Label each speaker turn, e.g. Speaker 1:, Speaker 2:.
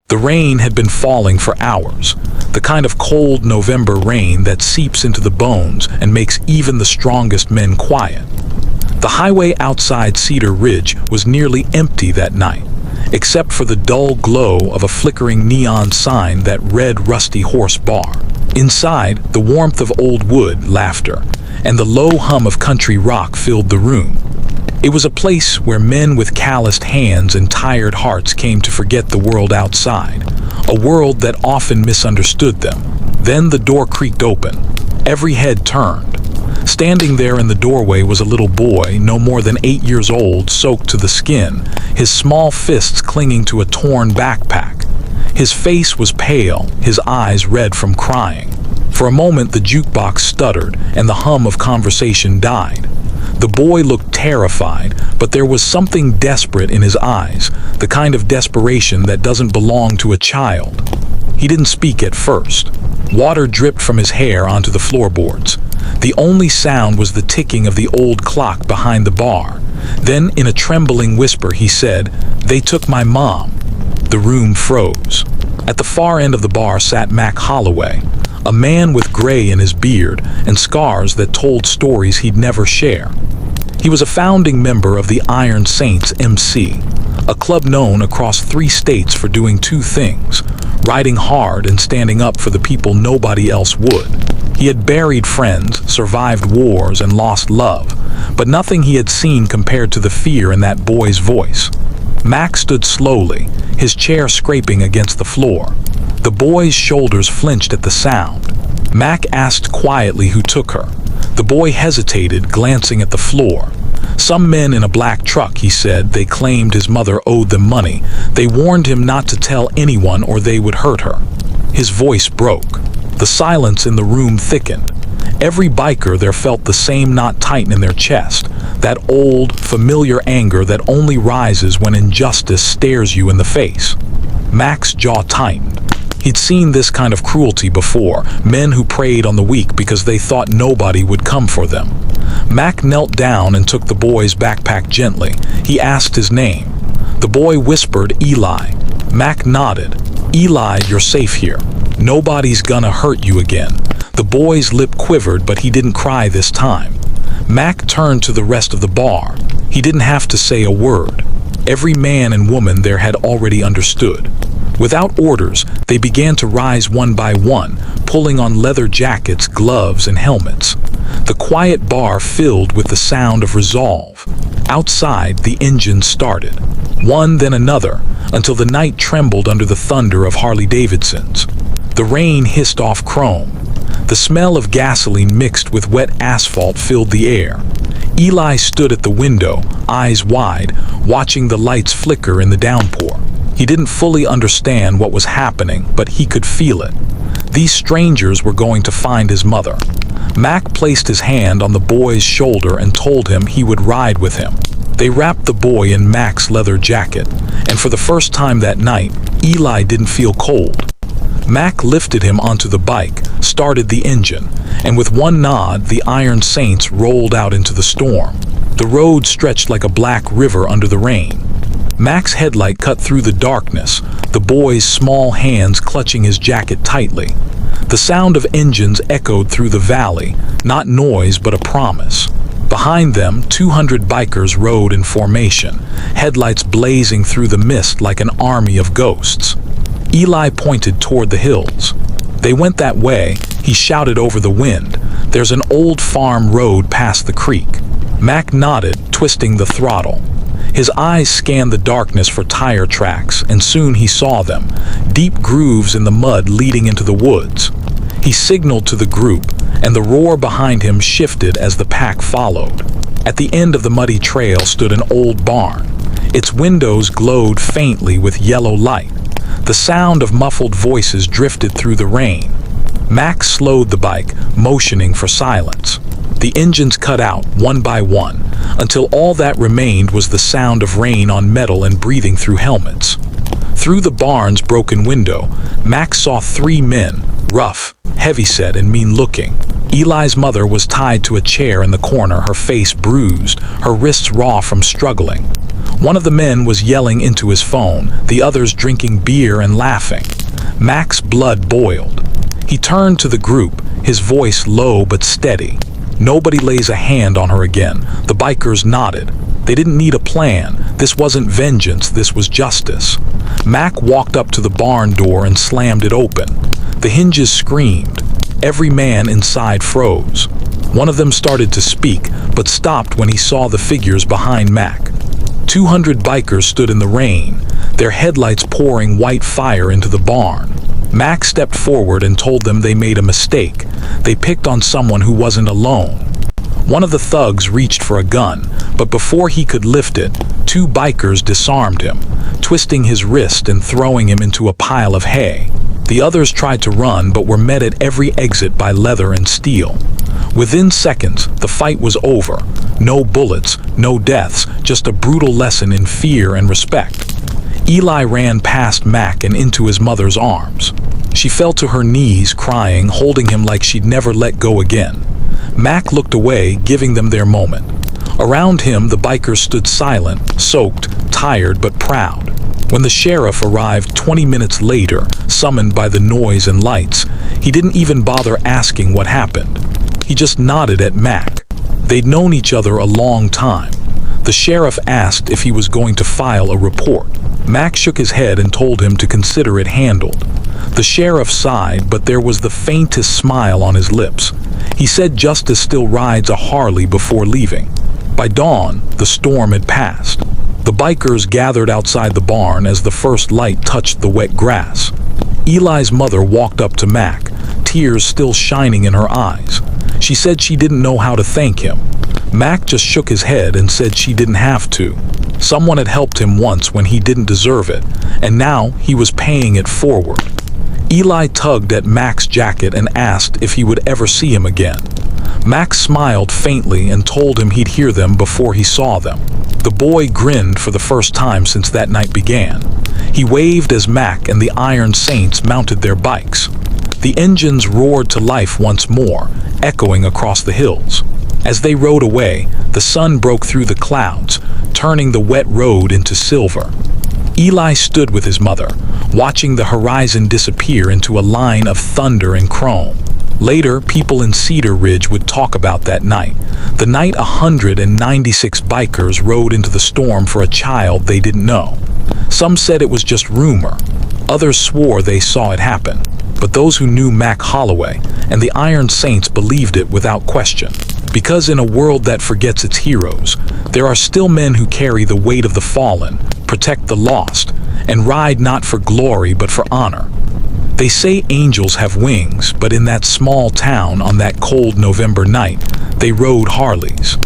Speaker 1: The rain had been falling for hours, the kind of cold November rain that seeps into the bones and makes even the strongest men quiet. The highway outside Cedar Ridge was nearly empty that night, except for the dull glow of a flickering neon sign that read Rusty Horse Bar. Inside, the warmth of old wood, laughter, and the low hum of country rock filled the room. It was a place where men with calloused hands and tired hearts came to forget the world outside, a world that often misunderstood them. Then the door creaked open. Every head turned. Standing there in the doorway was a little boy, no more than 8 years old, soaked to the skin, his small fists clinging to a torn backpack. His face was pale, his eyes red from crying. For a moment the jukebox stuttered and the hum of conversation died. The boy looked terrified, but there was something desperate in his eyes, the kind of desperation that doesn't belong to a child. He didn't speak at first. Water dripped from his hair onto the floorboards. The only sound was the ticking of the old clock behind the bar. Then, in a trembling whisper, he said, "They took my mom." The room froze. At the far end of the bar sat Mac Holloway, a man with gray in his beard and scars that told stories he'd never share. He was a founding member of the Iron Saints MC, a club known across 3 states for doing 2 things: riding hard and standing up for the people nobody else would. He had buried friends, survived wars, and lost love, but nothing he had seen compared to the fear in that boy's voice. Mac stood slowly, his chair scraping against the floor. The boy's shoulders flinched at the sound. Mac asked quietly who took her. The boy hesitated, glancing at the floor. "Some men in a black truck," he said. "They claimed his mother owed them money. They warned him not to tell anyone or they would hurt her." His voice broke. The silence in the room thickened. Every biker there felt the same knot tighten in their chest, that old, familiar anger that only rises when injustice stares you in the face. Mac's jaw tightened. He'd seen this kind of cruelty before, men who preyed on the weak because they thought nobody would come for them. Mac knelt down and took the boy's backpack gently. He asked his name. The boy whispered, "Eli." Mac nodded. "Eli, you're safe here. Nobody's gonna hurt you again." The boy's lip quivered, but he didn't cry this time. Mac turned to the rest of the bar. He didn't have to say a word. Every man and woman there had already understood. Without orders, they began to rise one by one, pulling on leather jackets, gloves, and helmets. The quiet bar filled with the sound of resolve. Outside, the engines started, one then another, until the night trembled under the thunder of Harley-Davidsons. The rain hissed off chrome. The smell of gasoline mixed with wet asphalt filled the air. Eli stood at the window, eyes wide, watching the lights flicker in the downpour. He didn't fully understand what was happening, but he could feel it. These strangers were going to find his mother. Mac placed his hand on the boy's shoulder and told him he would ride with him. They wrapped the boy in Mac's leather jacket, and for the first time that night, Eli didn't feel cold. Mac lifted him onto the bike, started the engine, and with one nod, the Iron Saints rolled out into the storm. The road stretched like a black river under the rain. Mac's headlight cut through the darkness, the boy's small hands clutching his jacket tightly. The sound of engines echoed through the valley, not noise but a promise. Behind them, 200 bikers rode in formation, headlights blazing through the mist like an army of ghosts. Eli pointed toward the hills. "They went that way," he shouted over the wind. "There's an old farm road past the creek." Mac nodded, twisting the throttle. His eyes scanned the darkness for tire tracks, and soon he saw them, deep grooves in the mud leading into the woods. He signaled to the group, and the roar behind him shifted as the pack followed. At the end of the muddy trail stood an old barn. Its windows glowed faintly with yellow light. The sound of muffled voices drifted through the rain. Mac slowed the bike, motioning for silence. The engines cut out, one by one, until all that remained was the sound of rain on metal and breathing through helmets. Through the barn's broken window, Mac saw 3 men, rough, heavyset, and mean-looking. Eli's mother was tied to a chair in the corner, her face bruised, her wrists raw from struggling. One of the men was yelling into his phone, the others drinking beer and laughing. Mac's blood boiled. He turned to the group, his voice low but steady. "Nobody lays a hand on her again." The bikers nodded. They didn't need a plan. This wasn't vengeance, this was justice. Mac walked up to the barn door and slammed it open. The hinges screamed. Every man inside froze. One of them started to speak, but stopped when he saw the figures behind Mac. 200 bikers stood in the rain, their headlights pouring white fire into the barn. Mac stepped forward and told them they made a mistake. They picked on someone who wasn't alone. One of the thugs reached for a gun, but before he could lift it, 2 bikers disarmed him, twisting his wrist and throwing him into a pile of hay. The others tried to run but were met at every exit by leather and steel. Within seconds, the fight was over. No bullets, no deaths, just a brutal lesson in fear and respect. Eli ran past Mac and into his mother's arms. She fell to her knees, crying, holding him like she'd never let go again. Mac looked away, giving them their moment. Around him, the bikers stood silent, soaked, tired but proud. When the sheriff arrived 20 minutes later, summoned by the noise and lights, he didn't even bother asking what happened. He just nodded at Mac. They'd known each other a long time. The sheriff asked if he was going to file a report. Mac shook his head and told him to consider it handled. The sheriff sighed, but there was the faintest smile on his lips. He said justice still rides a Harley before leaving. By dawn, the storm had passed. The bikers gathered outside the barn as the first light touched the wet grass. Eli's mother walked up to Mac, tears still shining in her eyes. She said she didn't know how to thank him. Mac just shook his head and said she didn't have to. Someone had helped him once when he didn't deserve it, and now he was paying it forward. Eli tugged at Mac's jacket and asked if he would ever see him again. Mac smiled faintly and told him he'd hear them before he saw them. The boy grinned for the first time since that night began. He waved as Mac and the Iron Saints mounted their bikes. The engines roared to life once more, echoing across the hills. As they rode away, the sun broke through the clouds, turning the wet road into silver. Eli stood with his mother, watching the horizon disappear into a line of thunder and chrome. Later, people in Cedar Ridge would talk about that night. The night 196 bikers rode into the storm for a child they didn't know. Some said it was just rumor. Others swore they saw it happen. But those who knew Mac Holloway and the Iron Saints believed it without question. Because in a world that forgets its heroes, there are still men who carry the weight of the fallen, protect the lost, and ride not for glory but for honor. They say angels have wings, but in that small town on that cold November night, they rode Harleys.